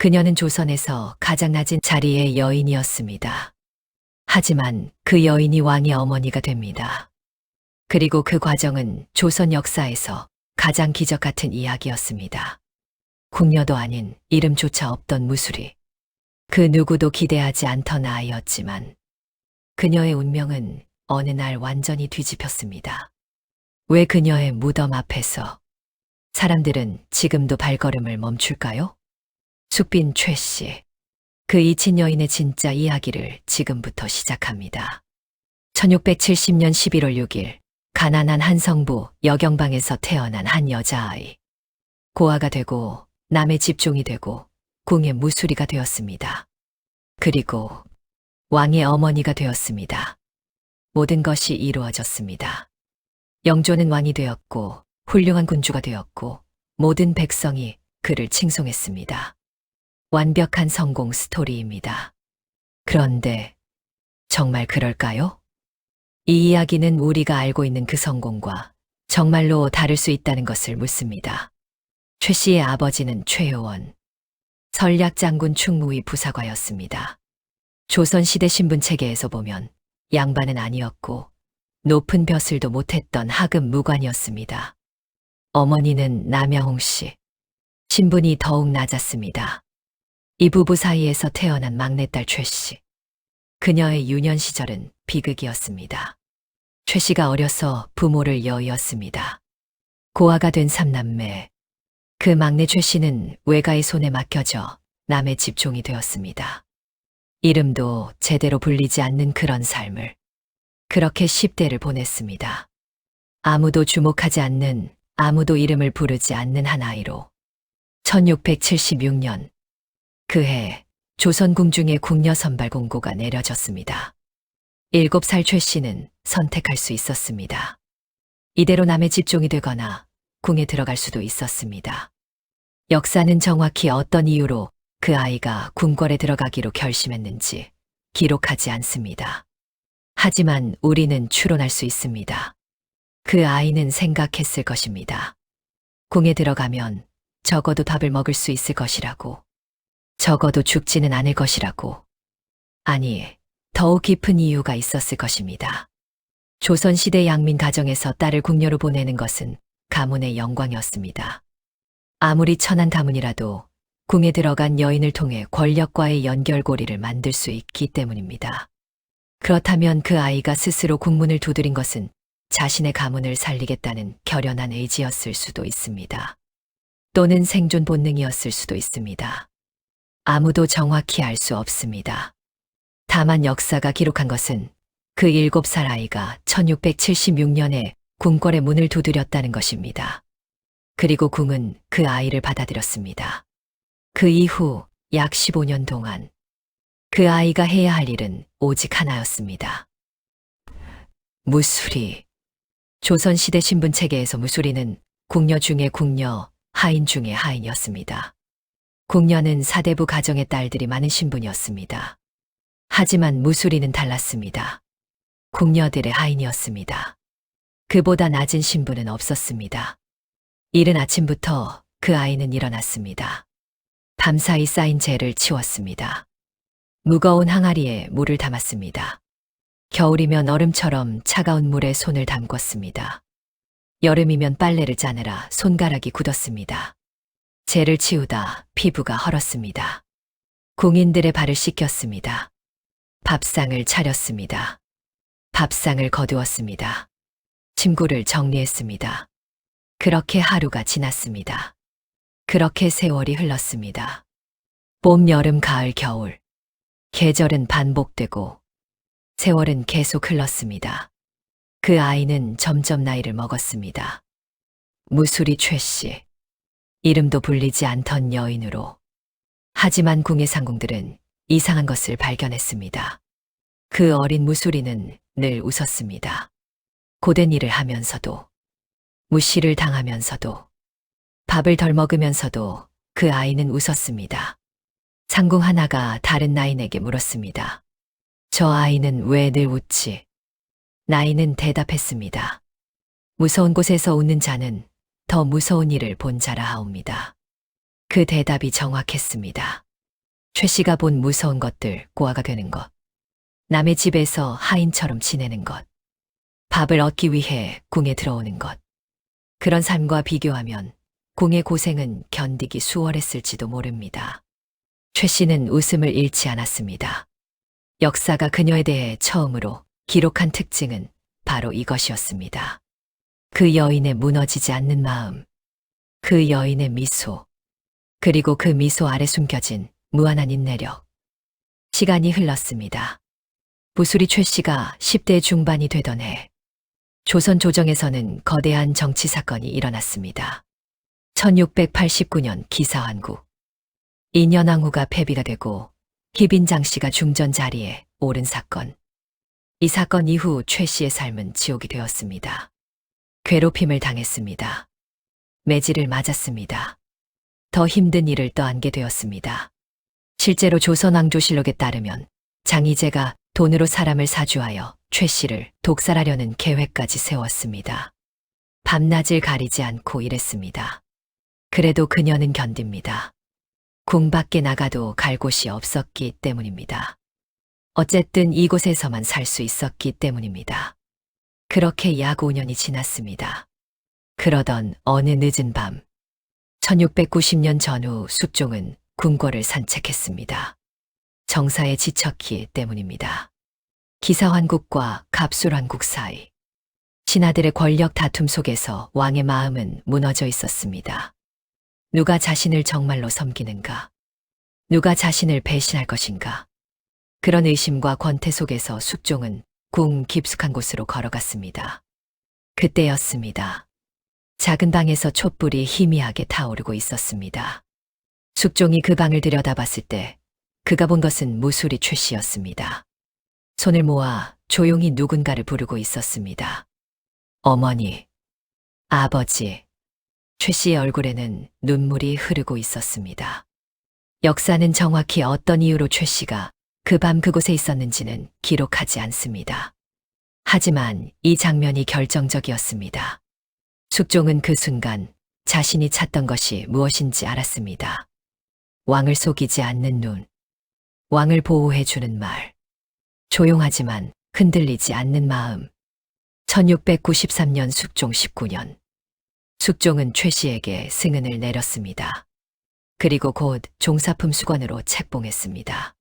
그녀는 조선에서 가장 낮은 자리의 여인이었습니다. 하지만 그 여인이 왕의 어머니가 됩니다. 그리고 그 과정은 조선 역사에서 가장 기적 같은 이야기였습니다. 궁녀도 아닌 이름조차 없던 무술이. 그 누구도 기대하지 않던 아이였지만 그녀의 운명은 어느 날 완전히 뒤집혔습니다. 왜 그녀의 무덤 앞에서 사람들은 지금도 발걸음을 멈출까요? 숙빈 최 씨. 그 이친 여인의 진짜 이야기를 지금부터 시작합니다. 1670년 11월 6일, 가난한 한 성부 여경방에서 태어난 한 여자아이. 고아가 되고 남의 집종이 되고 궁의 무수리가 되었습니다. 그리고 왕의 어머니가 되었습니다. 모든 것이 이루어졌습니다. 영조는 왕이 되었고 훌륭한 군주가 되었고 모든 백성이 그를 칭송했습니다. 완벽한 성공 스토리입니다. 그런데 정말 그럴까요? 이 이야기는 우리가 알고 있는 그 성공과 정말로 다를 수 있다는 것을 묻습니다. 최 씨의 아버지는 최효원, 전략장군 충무위 부사과였습니다. 조선시대 신분체계에서 보면 양반은 아니었고 높은 벼슬도 못했던 하급 무관이었습니다. 어머니는 남양홍 씨, 신분이 더욱 낮았습니다. 이 부부 사이에서 태어난 막내딸 최 씨. 그녀의 유년 시절은 비극이었습니다. 최 씨가 어려서 부모를 여의었습니다. 고아가 된 삼남매. 그 막내 최 씨는 외가의 손에 맡겨져 남의 집종이 되었습니다. 이름도 제대로 불리지 않는 그런 삶을. 그렇게 10대를 보냈습니다. 아무도 주목하지 않는, 아무도 이름을 부르지 않는 한 아이로. 1676년. 그해 조선 궁중의 궁녀 선발 공고가 내려졌습니다. 7살 최 씨는 선택할 수 있었습니다. 이대로 남의 집종이 되거나 궁에 들어갈 수도 있었습니다. 역사는 정확히 어떤 이유로 그 아이가 궁궐에 들어가기로 결심했는지 기록하지 않습니다. 하지만 우리는 추론할 수 있습니다. 그 아이는 생각했을 것입니다. 궁에 들어가면 적어도 밥을 먹을 수 있을 것이라고. 적어도 죽지는 않을 것이라고. 아니, 더욱 깊은 이유가 있었을 것입니다. 조선시대 양민 가정에서 딸을 궁녀로 보내는 것은 가문의 영광이었습니다. 아무리 천한 가문이라도 궁에 들어간 여인을 통해 권력과의 연결고리를 만들 수 있기 때문입니다. 그렇다면 그 아이가 스스로 궁문을 두드린 것은 자신의 가문을 살리겠다는 결연한 의지였을 수도 있습니다. 또는 생존 본능이었을 수도 있습니다. 아무도 정확히 알 수 없습니다. 다만 역사가 기록한 것은 그 7살 아이가 1676년에 궁궐의 문을 두드렸다는 것입니다. 그리고 궁은 그 아이를 받아들였습니다. 그 이후 약 15년 동안 그 아이가 해야 할 일은 오직 하나였습니다. 무술이. 조선시대 신분체계에서 무술이는 궁녀 중의 궁녀, 하인 중의 하인이었습니다. 궁녀는 사대부 가정의 딸들이 많은 신분이었습니다. 하지만 무술이는 달랐습니다. 궁녀들의 하인이었습니다. 그보다 낮은 신분은 없었습니다. 이른 아침부터 그 아이는 일어났습니다. 밤사이 쌓인 재를 치웠습니다. 무거운 항아리에 물을 담았습니다. 겨울이면 얼음처럼 차가운 물에 손을 담궜습니다. 여름이면 빨래를 짜느라 손가락이 굳었습니다. 재를 치우다 피부가 헐었습니다. 궁인들의 발을 씻겼습니다. 밥상을 차렸습니다. 밥상을 거두었습니다. 침구를 정리했습니다. 그렇게 하루가 지났습니다. 그렇게 세월이 흘렀습니다. 봄, 여름, 가을, 겨울. 계절은 반복되고 세월은 계속 흘렀습니다. 그 아이는 점점 나이를 먹었습니다. 무술이 최 씨. 이름도 불리지 않던 여인으로. 하지만 궁의 상궁들은 이상한 것을 발견했습니다. 그 어린 무술이는 늘 웃었습니다. 고된 일을 하면서도, 무시를 당하면서도, 밥을 덜 먹으면서도 그 아이는 웃었습니다. 상궁 하나가 다른 나인에게 물었습니다. 저 아이는 왜 늘 웃지? 나인은 대답했습니다. 무서운 곳에서 웃는 자는 더 무서운 일을 본 자라 하옵니다. 그 대답이 정확했습니다. 최 씨가 본 무서운 것들, 고아가 되는 것, 남의 집에서 하인처럼 지내는 것, 밥을 얻기 위해 궁에 들어오는 것. 그런 삶과 비교하면 궁의 고생은 견디기 수월했을지도 모릅니다. 최 씨는 웃음을 잃지 않았습니다. 역사가 그녀에 대해 처음으로 기록한 특징은 바로 이것이었습니다. 그 여인의 무너지지 않는 마음, 그 여인의 미소, 그리고 그 미소 아래 숨겨진 무한한 인내력. 시간이 흘렀습니다. 부수리 최 씨가 10대 중반이 되던 해, 조선 조정에서는 거대한 정치 사건이 일어났습니다. 1689년 기사환국. 인현왕후가 폐비가 되고 희빈장 씨가 중전 자리에 오른 사건. 이 사건 이후 최 씨의 삶은 지옥이 되었습니다. 괴롭힘을 당했습니다. 매질을 맞았습니다. 더 힘든 일을 떠안게 되었습니다. 실제로 조선왕조실록에 따르면 장희재가 돈으로 사람을 사주하여 최 씨를 독살하려는 계획까지 세웠습니다. 밤낮을 가리지 않고 일했습니다. 그래도 그녀는 견딥니다. 궁 밖에 나가도 갈 곳이 없었기 때문입니다. 어쨌든 이곳에서만 살 수 있었기 때문입니다. 그렇게 약 5년이 지났습니다. 그러던 어느 늦은 밤, 1690년 전후 숙종은 궁궐을 산책했습니다. 정사에 지쳤기 때문입니다. 기사환국과 갑술환국 사이, 신하들의 권력 다툼 속에서 왕의 마음은 무너져 있었습니다. 누가 자신을 정말로 섬기는가? 누가 자신을 배신할 것인가? 그런 의심과 권태 속에서 숙종은 궁 깊숙한 곳으로 걸어갔습니다. 그때였습니다. 작은 방에서 촛불이 희미하게 타오르고 있었습니다. 숙종이 그 방을 들여다봤을 때 그가 본 것은 무수리 최 씨였습니다. 손을 모아 조용히 누군가를 부르고 있었습니다. 어머니, 아버지. 최 씨의 얼굴에는 눈물이 흐르고 있었습니다. 역사는 정확히 어떤 이유로 최 씨가 그 밤 그곳에 있었는지는 기록하지 않습니다. 하지만 이 장면이 결정적이었습니다. 숙종은 그 순간 자신이 찾던 것이 무엇인지 알았습니다. 왕을 속이지 않는 눈, 왕을 보호해주는 말, 조용하지만 흔들리지 않는 마음. 1693년 숙종 19년. 숙종은 최 씨에게 승은을 내렸습니다. 그리고 곧 종사품 수건으로 책봉했습니다.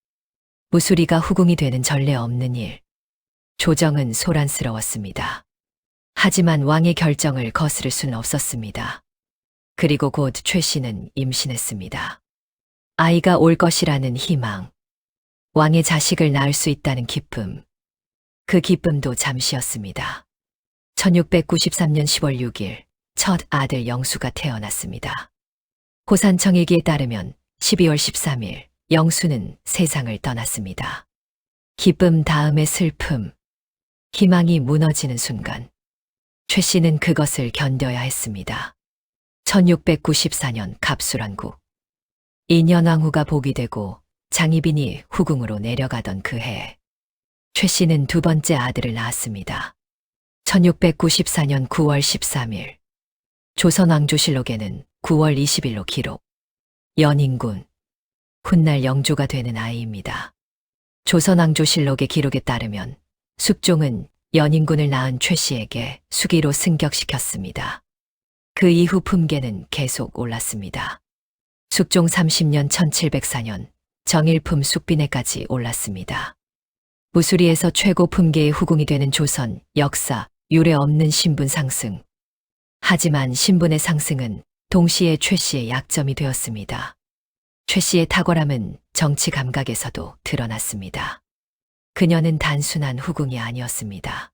무수리가 후궁이 되는 전례 없는 일. 조정은 소란스러웠습니다. 하지만 왕의 결정을 거스를 수는 없었습니다. 그리고 곧 최 씨는 임신했습니다. 아이가 올 것이라는 희망, 왕의 자식을 낳을 수 있다는 기쁨, 그 기쁨도 잠시였습니다. 1693년 10월 6일 첫 아들 영수가 태어났습니다. 호산청일기에 따르면 12월 13일 영수는 세상을 떠났습니다. 기쁨 다음에 슬픔, 희망이 무너지는 순간 최 씨는 그것을 견뎌야 했습니다. 1694년 갑술환국. 인현왕후가 복이 되고 장희빈이 후궁으로 내려가던 그 해, 최 씨는 두 번째 아들을 낳았습니다. 1694년 9월 13일. 조선왕조실록에는 9월 20일로 기록. 연인군. 훗날 영조가 되는 아이입니다. 조선왕조실록의 기록에 따르면 숙종은 연인군을 낳은 최 씨에게 수기로 승격시켰습니다. 그 이후 품계는 계속 올랐습니다. 숙종 30년 1704년 정일품 숙빈회까지 올랐습니다. 무수리에서 최고 품계의 후궁이 되는 조선 역사 유례 없는 신분 상승. 하지만 신분의 상승은 동시에 최 씨의 약점이 되었습니다. 최 씨의 탁월함은 정치 감각에서도 드러났습니다. 그녀는 단순한 후궁이 아니었습니다.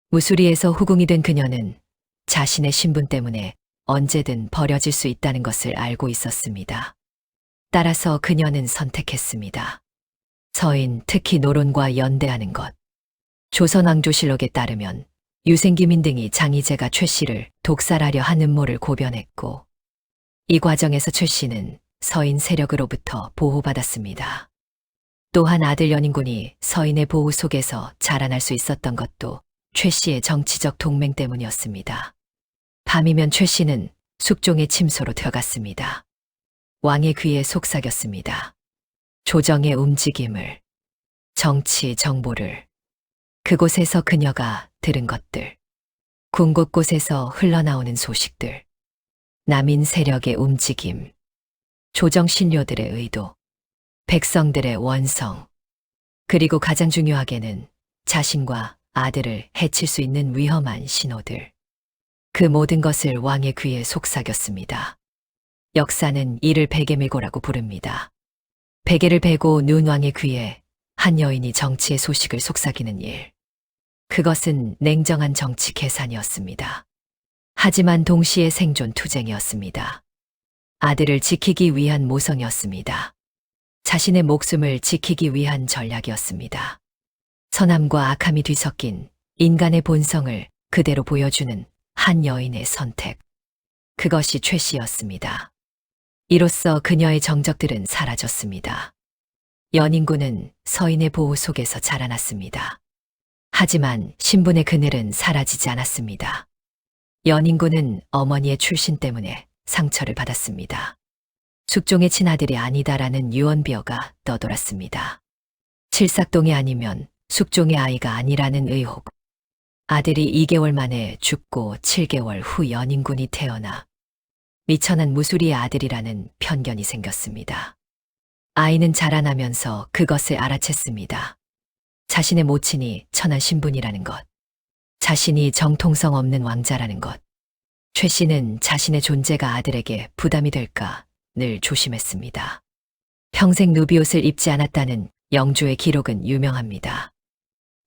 무수리에서 후궁이 된 그녀는 자신의 신분 때문에 언제든 버려질 수 있다는 것을 알고 있었습니다. 따라서 그녀는 선택했습니다. 서인, 특히 노론과 연대하는 것. 조선왕조실록에 따르면 유생기민 등이 장희재가 최 씨를 독살하려 한 음모를 고변했고, 이 과정에서 최 씨는 서인 세력으로부터 보호받았습니다. 또한 아들 연인군이 서인의 보호 속에서 자라날 수 있었던 것도 최 씨의 정치적 동맹 때문이었습니다. 밤이면 최 씨는 숙종의 침소로 들어갔습니다. 왕의 귀에 속삭였습니다. 조정의 움직임을, 정치 정보를, 그곳에서 그녀가 들은 것들, 궁 곳곳에서 흘러나오는 소식들, 남인 세력의 움직임, 조정 신료들의 의도, 백성들의 원성, 그리고 가장 중요하게는 자신과 아들을 해칠 수 있는 위험한 신호들. 그 모든 것을 왕의 귀에 속삭였습니다. 역사는 이를 베개밀고라고 부릅니다. 베개를 베고 눈 왕의 귀에 한 여인이 정치의 소식을 속삭이는 일. 그것은 냉정한 정치 계산이었습니다. 하지만 동시에 생존 투쟁이었습니다. 아들을 지키기 위한 모성이었습니다. 자신의 목숨을 지키기 위한 전략이었습니다. 선함과 악함이 뒤섞인 인간의 본성을 그대로 보여주는 한 여인의 선택. 그것이 최 씨였습니다. 이로써 그녀의 정적들은 사라졌습니다. 연인군은 서인의 보호 속에서 자라났습니다. 하지만 신분의 그늘은 사라지지 않았습니다. 연인군은 어머니의 출신 때문에 상처를 받았습니다. 숙종의 친아들이 아니다라는 유언비어가 떠돌았습니다. 칠삭동이 아니면 숙종의 아이가 아니라는 의혹. 아들이 2개월 만에 죽고 7개월 후 연인군이 태어나 미천한 무수리의 아들이라는 편견이 생겼습니다. 아이는 자라나면서 그것을 알아챘습니다. 자신의 모친이 천한 신분이라는 것, 자신이 정통성 없는 왕자라는 것. 최 씨는 자신의 존재가 아들에게 부담이 될까 늘 조심했습니다. 평생 누비옷을 입지 않았다는 영조의 기록은 유명합니다.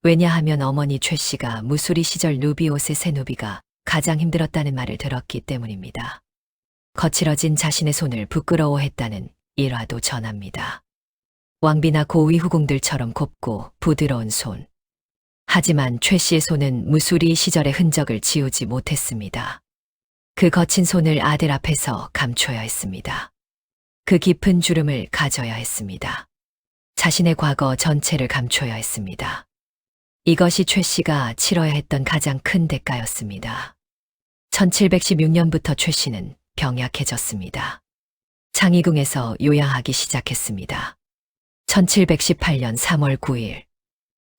왜냐하면 어머니 최 씨가 무수리 시절 누비옷의 새 누비가 가장 힘들었다는 말을 들었기 때문입니다. 거칠어진 자신의 손을 부끄러워했다는 일화도 전합니다. 왕비나 고위 후궁들처럼 곱고 부드러운 손. 하지만 최 씨의 손은 무수리 시절의 흔적을 지우지 못했습니다. 그 거친 손을 아들 앞에서 감춰야 했습니다. 그 깊은 주름을 가져야 했습니다. 자신의 과거 전체를 감춰야 했습니다. 이것이 최 씨가 치러야 했던 가장 큰 대가였습니다. 1716년부터 최 씨는 병약해졌습니다. 창의궁에서 요양하기 시작했습니다. 1718년 3월 9일,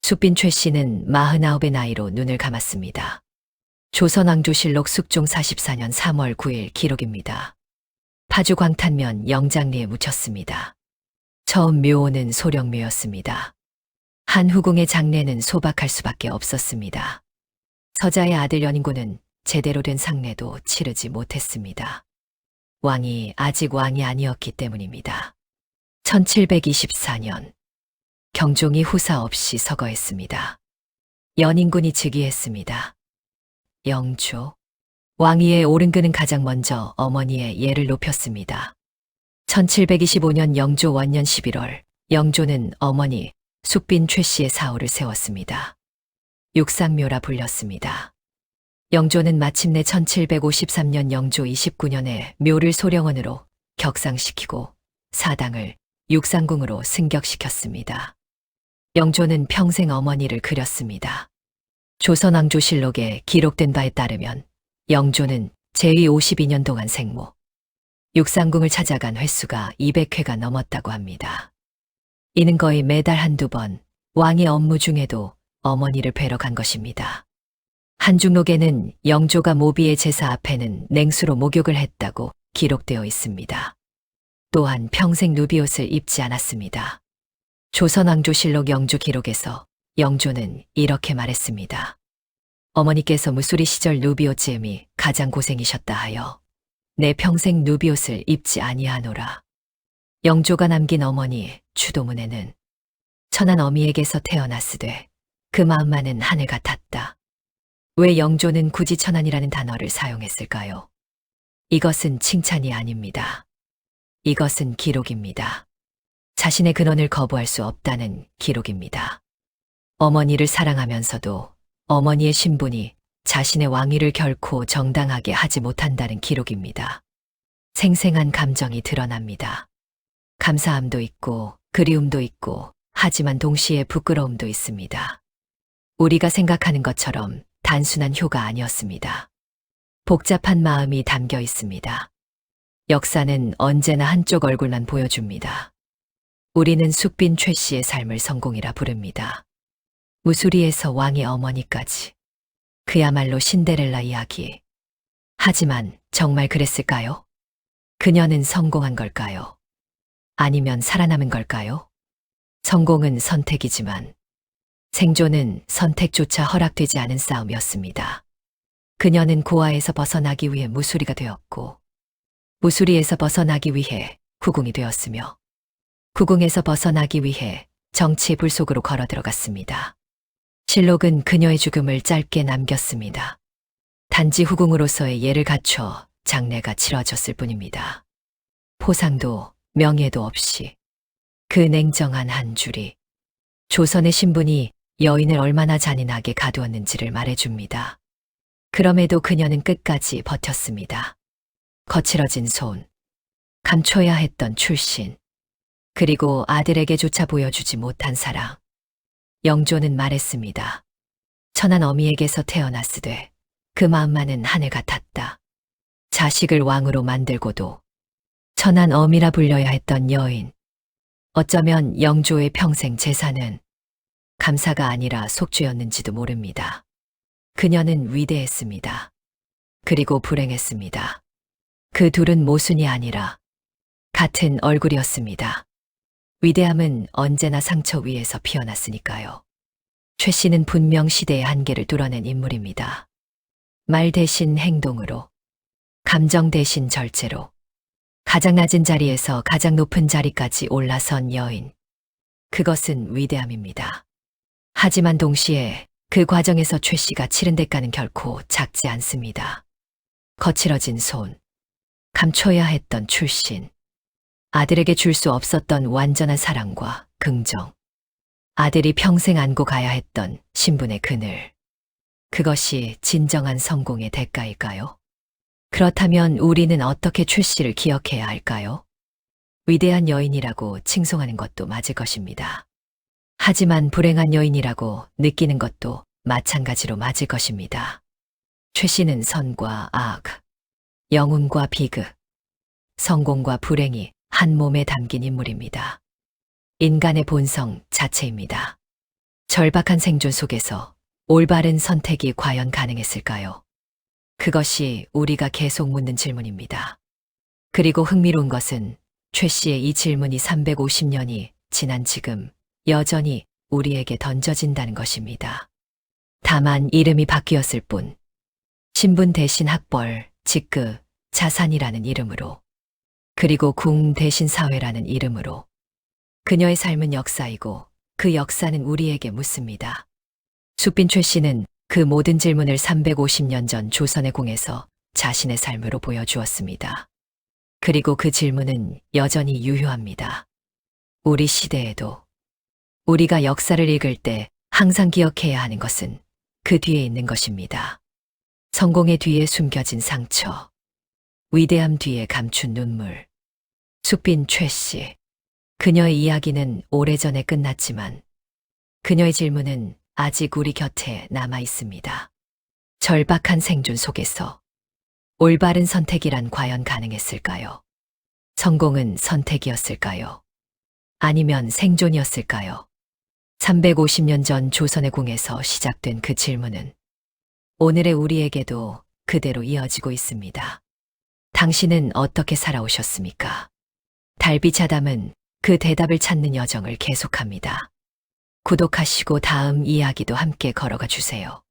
숫빈 최 씨는 49의 나이로 눈을 감았습니다. 조선왕조실록 숙종 44년 3월 9일 기록입니다. 파주 광탄면 영장리에 묻혔습니다. 처음 묘호는 소령묘였습니다. 한 후궁의 장례는 소박할 수밖에 없었습니다. 서자의 아들 연인군은 제대로 된 상례도 치르지 못했습니다. 왕이 아직 왕이 아니었기 때문입니다. 1724년, 경종이 후사 없이 서거했습니다. 연인군이 즉위했습니다. 영조, 왕위에 오른 그는 가장 먼저 어머니의 예를 높였습니다. 1725년 영조 원년 11월, 영조는 어머니 숫빈 최 씨의 사후를 세웠습니다. 육상묘라 불렸습니다. 영조는 마침내 1753년 영조 29년에 묘를 소령원으로 격상시키고 사당을 육상궁으로 승격시켰습니다. 영조는 평생 어머니를 그렸습니다. 조선왕조실록에 기록된 바에 따르면 영조는 제2 52년 동안 생모, 육상궁을 찾아간 횟수가 200회가 넘었다고 합니다. 이는 거의 매달 한두 번 왕의 업무 중에도 어머니를 뵈러 간 것입니다. 한중록에는 영조가 모비의 제사 앞에는 냉수로 목욕을 했다고 기록되어 있습니다. 또한 평생 누비옷을 입지 않았습니다. 조선왕조실록 영조 기록에서 영조는 이렇게 말했습니다. 어머니께서 무수리 시절 누비옷 즈음이 가장 고생이셨다 하여 내 평생 누비옷을 입지 아니하노라. 영조가 남긴 어머니 추도문에는 천한 어미에게서 태어났으되 그 마음만은 하늘 같았다. 왜 영조는 굳이 천한이라는 단어를 사용했을까요? 이것은 칭찬이 아닙니다. 이것은 기록입니다. 자신의 근원을 거부할 수 없다는 기록입니다. 어머니를 사랑하면서도 어머니의 신분이 자신의 왕위를 결코 정당하게 하지 못한다는 기록입니다. 생생한 감정이 드러납니다. 감사함도 있고 그리움도 있고 하지만 동시에 부끄러움도 있습니다. 우리가 생각하는 것처럼 단순한 효가 아니었습니다. 복잡한 마음이 담겨 있습니다. 역사는 언제나 한쪽 얼굴만 보여줍니다. 우리는 숙빈 최 씨의 삶을 성공이라 부릅니다. 무수리에서 왕의 어머니까지. 그야말로 신데렐라 이야기. 하지만 정말 그랬을까요? 그녀는 성공한 걸까요? 아니면 살아남은 걸까요? 성공은 선택이지만 생존은 선택조차 허락되지 않은 싸움이었습니다. 그녀는 고아에서 벗어나기 위해 무수리가 되었고, 무수리에서 벗어나기 위해 후궁이 되었으며, 후궁에서 벗어나기 위해 정치의 불 속으로 걸어 들어갔습니다. 실록은 그녀의 죽음을 짧게 남겼습니다. 단지 후궁으로서의 예를 갖춰 장례가 치러졌을 뿐입니다. 포상도 명예도 없이 그 냉정한 한 줄이 조선의 신분이 여인을 얼마나 잔인하게 가두었는지를 말해줍니다. 그럼에도 그녀는 끝까지 버텼습니다. 거칠어진 손, 감춰야 했던 출신, 그리고 아들에게조차 보여주지 못한 사랑. 영조는 말했습니다. 천한 어미에게서 태어났으되 그 마음만은 하늘 같았다. 자식을 왕으로 만들고도 천한 어미라 불려야 했던 여인. 어쩌면 영조의 평생 재산은 감사가 아니라 속죄였는지도 모릅니다. 그녀는 위대했습니다. 그리고 불행했습니다. 그 둘은 모순이 아니라 같은 얼굴이었습니다. 위대함은 언제나 상처 위에서 피어났으니까요. 최 씨는 분명 시대의 한계를 뚫어낸 인물입니다. 말 대신 행동으로, 감정 대신 절제로, 가장 낮은 자리에서 가장 높은 자리까지 올라선 여인. 그것은 위대함입니다. 하지만 동시에 그 과정에서 최 씨가 치른 대가는 결코 작지 않습니다. 거칠어진 손, 감춰야 했던 출신, 아들에게 줄 수 없었던 완전한 사랑과 긍정, 아들이 평생 안고 가야 했던 신분의 그늘. 그것이 진정한 성공의 대가일까요? 그렇다면 우리는 어떻게 최 씨를 기억해야 할까요? 위대한 여인이라고 칭송하는 것도 맞을 것입니다. 하지만 불행한 여인이라고 느끼는 것도 마찬가지로 맞을 것입니다. 최 씨는 선과 악, 영웅과 비극, 성공과 불행이 한 몸에 담긴 인물입니다. 인간의 본성 자체입니다. 절박한 생존 속에서 올바른 선택이 과연 가능했을까요? 그것이 우리가 계속 묻는 질문입니다. 그리고 흥미로운 것은 최 씨의 이 질문이 350년이 지난 지금 여전히 우리에게 던져진다는 것입니다. 다만 이름이 바뀌었을 뿐, 신분 대신 학벌, 직급, 자산이라는 이름으로, 그리고 궁 대신 사회라는 이름으로. 그녀의 삶은 역사이고 그 역사는 우리에게 묻습니다. 숙빈 최 씨는 그 모든 질문을 350년 전 조선의 궁에서 자신의 삶으로 보여주었습니다. 그리고 그 질문은 여전히 유효합니다. 우리 시대에도. 우리가 역사를 읽을 때 항상 기억해야 하는 것은 그 뒤에 있는 것입니다. 성공의 뒤에 숨겨진 상처, 위대함 뒤에 감춘 눈물. 숙빈 최 씨. 그녀의 이야기는 오래전에 끝났지만 그녀의 질문은 아직 우리 곁에 남아 있습니다. 절박한 생존 속에서 올바른 선택이란 과연 가능했을까요? 성공은 선택이었을까요? 아니면 생존이었을까요? 350년 전 조선의 궁에서 시작된 그 질문은 오늘의 우리에게도 그대로 이어지고 있습니다. 당신은 어떻게 살아오셨습니까? 달빛자담은 그 대답을 찾는 여정을 계속합니다. 구독하시고 다음 이야기도 함께 걸어가 주세요.